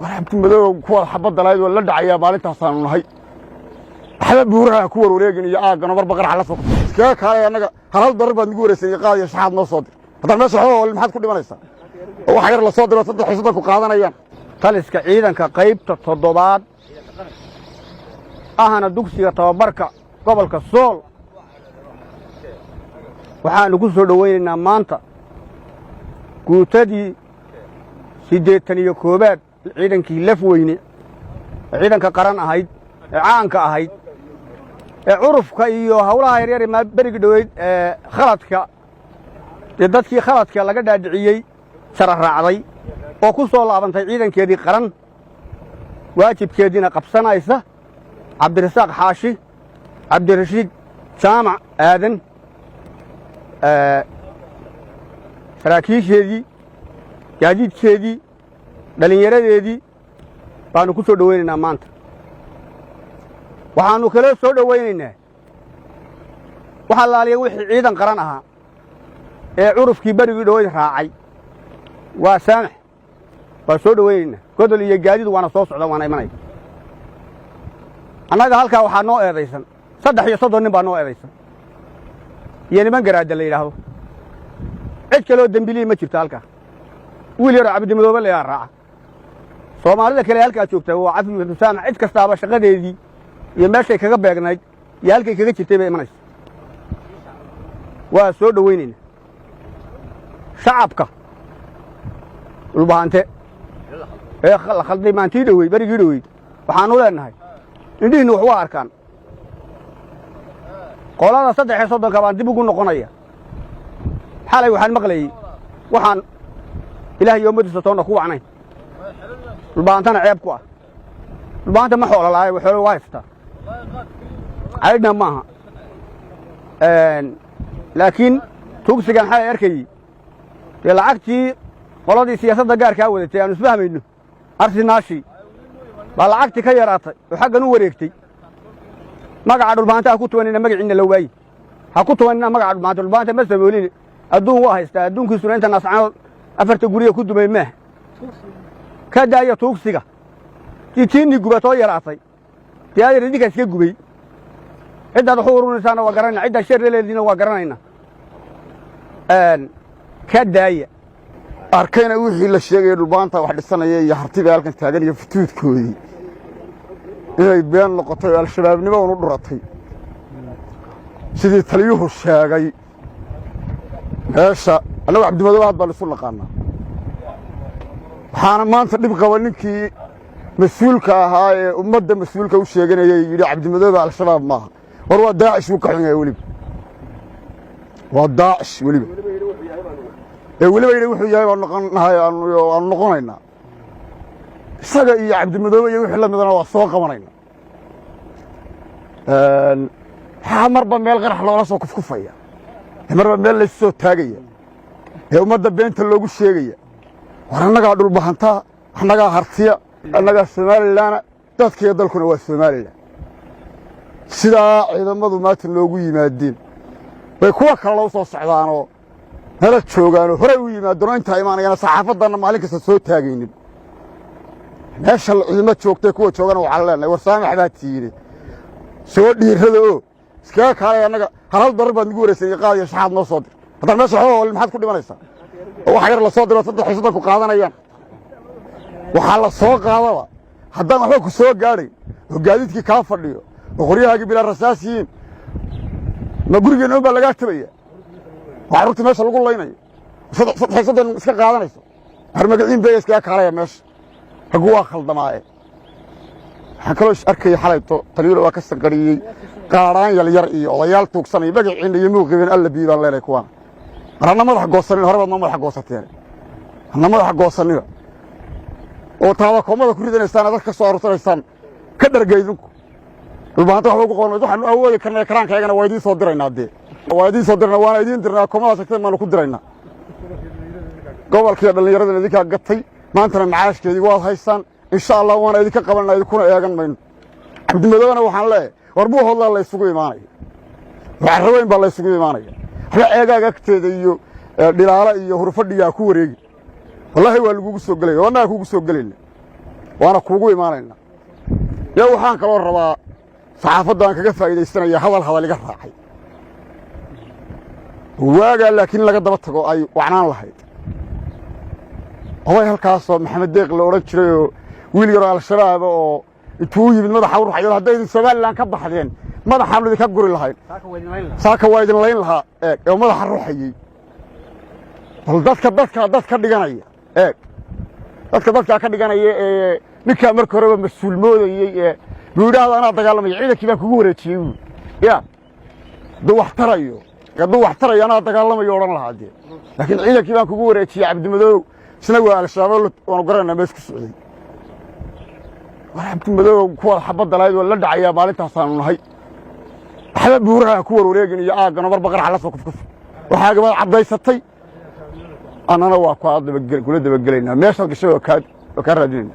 waxaan madow kuwa xabad dalayd wala dhacaya maalintaas aan nahay waxa buuraha ku wareegin iyo aagan mar baqar xala soo iska kaalay anaga hal darb baan ugu wareysay qaadiyo shaxad noo soo dir hadan meesha xoolo maxaad ku dhimanaysaa waxa yar la soo diro saddex xisada ku qaadanayaan taliska ciidanka qaybta 7aad ahana dugsiga tababarka gobolka Sool waxaan ku soo dhaweynaynaa maanta guutadii 81 ciidankii Lafweyne ciidanka qaran ahayd caanka ahayd urufka iyo hawlaha yaryar ee bariga dhaweyd khaladka dadkii khaladka laga dhaadiciyay sharraacday oo ku soo laabantay ciidankeedii qaran waajibkeedina qabsanaysa Cabdirasaaq Xaashi Cabdirashiid Jaamac Aadan saraakiisheedii gaadiidkeedii dhalinyaradeedii baanu ku soo dhaweynaynaa maanta waxaanu kala soo dhaweynaynaa waxa laaliye wixii ciidan qaran ahaa ee urufkii barigii dhaweyd raacay waa saamax waa soo dhaweynaynaa godol iyo gaadiid waana soo socda waana imanay annaga halkaa waxaa noo eedaysan 3 nin baa noo eedaysan iyo niman garaada la yidhaahdo cid kaloo dambiliye ma jirto halkaa wiil yar Cabdi Madoobe la raaca Soomaalida kale halka joogtay waa Cabdi Saamax cid kastaaba shaqadeedii iyo meeshay kaga beegnayd iyo halkay kaga jirtay bay imanaysaa waa soo dhaweynayna shacabka ulbaante khalday maantii dhaweey barigii dhaweey waxaanu leenahay indhihiina wax waa arkaan qolada 3 baan dib ugu noqonaya xalay waxaan maqlayay waxaan ilaahay yoomadiisa toona ku wacnay ulbaantana ceeb ku ah ulbaanta ma xoolo laay wuxuu waaysta ayna maaha laakiin tugsigan xalay arkay lacagtii qoladii siyaasadda gaarka wadatay aan isfahmayno arsinaashi baa lacagtii ka yaraatay oo xaggan u wareegtay magaca dhulbaanta ku tuwanina magaciina la waayay ha ku tuwanina magaca dhulbaanta ma sameelin adduun waa haysta adduunkiisuna inta nascaan afarta guriga ku dumay ma ka daaya tugsiga tiini gubato yaraatay tiyaar idinka iska gubay cidda xuruunaysaana waa garanayna cidda sharreeleedina waa garanayna ka daaya arkayna wixii la sheegay dhulbaanta wax dhisanaya iyo hartiga halkan taagan iyo futuudkoodii inay been noqotay al-shabaabnimo u dhuratay sidii taliyuhu sheegay meesha anagu Cabdi Madoobe baan isu naqaanaa waxaana maanta dhib qaba ninkii mas'uulka ahaa ee ummadda mas'uulka u sheeganayay yiri Cabdi Madoobe al-shabaab maaha war waa daacish uu ka xun yahay waliba waa daacish waliba wuxuu yahay aan noqonaynaa isaga iyo Cabdi Madoobe iyo wixii la midana waa soo qabanayna marba meel qarax loola soo kufkufaya marba meel la soo taagaya ee ummadda beenta loogu sheegaya war annaga dhul bahanta annaga hartiya annaga Soomaaliland dadkii dalkuna waa Soomaaliland sida ciidamadu maanta loogu yimaadeen way kuwa kale loo soo socdaan oo hada joogaan hore u yimaadeen inta imaanayna saxaafadana maalin kasta soo taagaynin meesha ciidamada joogtay kuwa joogan waxa la leenahay war saamax baa tiiri soo dhiirada oo iska kaalay anaga hal darb baan ugu wareysay qaadiyo shaxad noo soo dir hadan meesha xoolo maxaad ku dhimanaysaa waxa yar la soo diro saddex xisada ku qaadanayaan waxa la soo qaadaba hadan waxba ku soo gaaray oo gaadiidkii ka fadhiyo oo qoryahaagi bila rasaasiin ma gurigeena baa laga tabaya waxaarta meesha lagu leynayo saddex xisadan iska qaadanayso harmagaciin bay iska kaalay meesha hagu waa khaldamaaye waxaan kaloo arkay xalayto taliyo waa ka sanqariyay qaaraan yar iyo odayaal tuugsanay magaciina iyo muuqibeen alla biibaan leeyahay kuwan marna madax goosanin horeba ma madax goosateen anna madax goosanida oo taaba koomada ku ridanaysan dadka soo arursanaysan ka dhargeydinku dhulbaanta waxa ugu qoonay waxaan awoodi karnaa karaankaygana waa idin soo diraynaa waana idin dirnaa koomada sagtay maanu ku diraynaa gobolkii dhalinyarada idinka gatay maantana macaashkeedii waa haysan insha Allah waana idinka qabanaa idinkuna eegan mayno Cabdi Madoobe waxaan leeyahay war buu hodla la isugu imaanay waxa raweyn baa la isugu imaanay waxa eegaaga agteeda iyo dhilaala iyo hurfadhiga ku wareegi wallahi waa lagu soo galay wana kugu soo galayna waana kuugu imaanaynaa yaa waxaan kaloo rabaa saxaafadda aan kaga faa'iidaysanaya hadal iga raacay waagaa laakiin laga daba tago ay wacnaan lahayd oday halkaasoo maxamed deeq la odhan jirayoo wiil yaroo al-shabaab oo intuu yimid madaxa u ruxayo hadday idin somalilan ka baxdeen madaxaanu idinka guri lahayn saaka waa idin layn lahaa eeg oo madaxa ruxayey bal dad ka dhiganaya eeg dadkaa ka dhiganaya ee ninkaa marka horeba mas-uul moodayey ee buu yidhaahdo anaa dagaalamaya ciidankii baan kugu wareejiyey buui ya hadduu wax tarayo anaa dagaalamayo odhan lahaa dee laakiin ciidankii baan kugu wareejiyey cabdimadoow isna waa al-shabaab waanu garanayna mees ku socday war cabdimadoow kuwaad xabadda lahayd waa la dhacayaa maalintaasaanu nahay waxba buuraha ku warwareegin iyo aaggano marba qarax la soo kufkuf waxaa gabaad caddaysatay annana waa kula dabagelaynaa meeshaad gashay waa kaa raadinayna